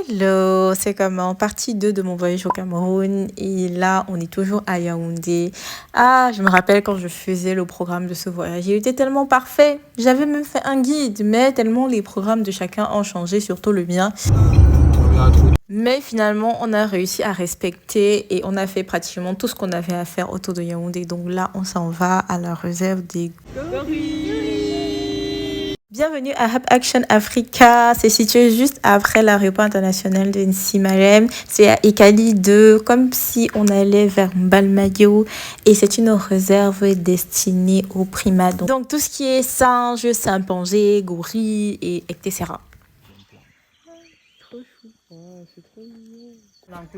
Hello, c'est comme en partie 2 de mon voyage au Cameroun et là on est toujours à Yaoundé. Ah, je me rappelle quand je faisais le programme de ce voyage, il était tellement parfait. J'avais même fait un guide, mais tellement les programmes de chacun ont changé, surtout le mien. Mais finalement, on a réussi à respecter et on a fait pratiquement tout ce qu'on avait à faire autour de Yaoundé. Donc là, on s'en va à la réserve des Bienvenue à Hub Action Africa. C'est situé juste après l'aéroport international de Nsimalem. C'est à Ikali 2, comme si on allait vers Mbalmayo. Et c'est une réserve destinée aux primates. Donc tout ce qui est singes, chimpanzés, gorilles, et etc.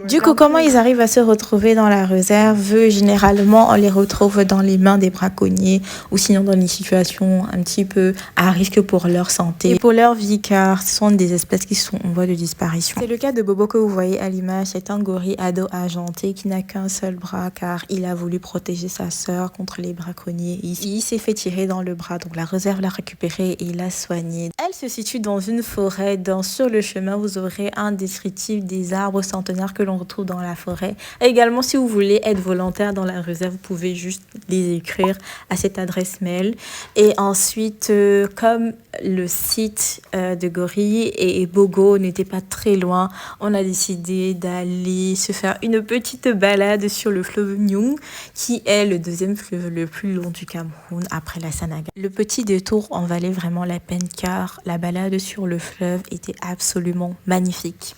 Du coup, comment ils arrivent à se retrouver dans la réserve? Généralement, on les retrouve dans les mains des braconniers ou sinon dans des situations un petit peu à risque pour leur santé et pour leur vie car ce sont des espèces qui sont en voie de disparition. C'est le cas de Bobo que vous voyez à l'image. C'est un gorille ado argenté qui n'a qu'un seul bras car il a voulu protéger sa sœur contre les braconniers. Il s'est fait tirer dans le bras, donc la réserve l'a récupéré et l'a soigné. Elle se situe dans une forêt. Sur le chemin, vous aurez un descriptif des arbres centenaires que l'on retrouve dans la forêt. Et également, si vous voulez être volontaire dans la réserve, vous pouvez juste les écrire à cette adresse mail. Et ensuite, comme le site de Gorille et Bogo n'était pas très loin, on a décidé d'aller se faire une petite balade sur le fleuve Nyung, qui est le deuxième fleuve le plus long du Cameroun après la Sanaga. Le petit détour en valait vraiment la peine car la balade sur le fleuve était absolument magnifique.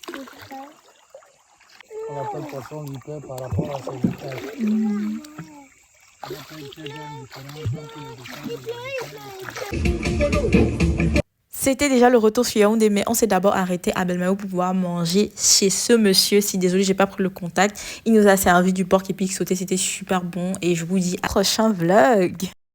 On appelle poisson hyper par rapport à ses étages. C'était déjà le retour sur Yaoundé, mais on s'est d'abord arrêté à Belmao pour pouvoir manger chez ce monsieur. Si désolé, j'ai pas pris le contact. Il nous a servi du porc épic sauté, c'était super bon. Et je vous dis à prochain vlog.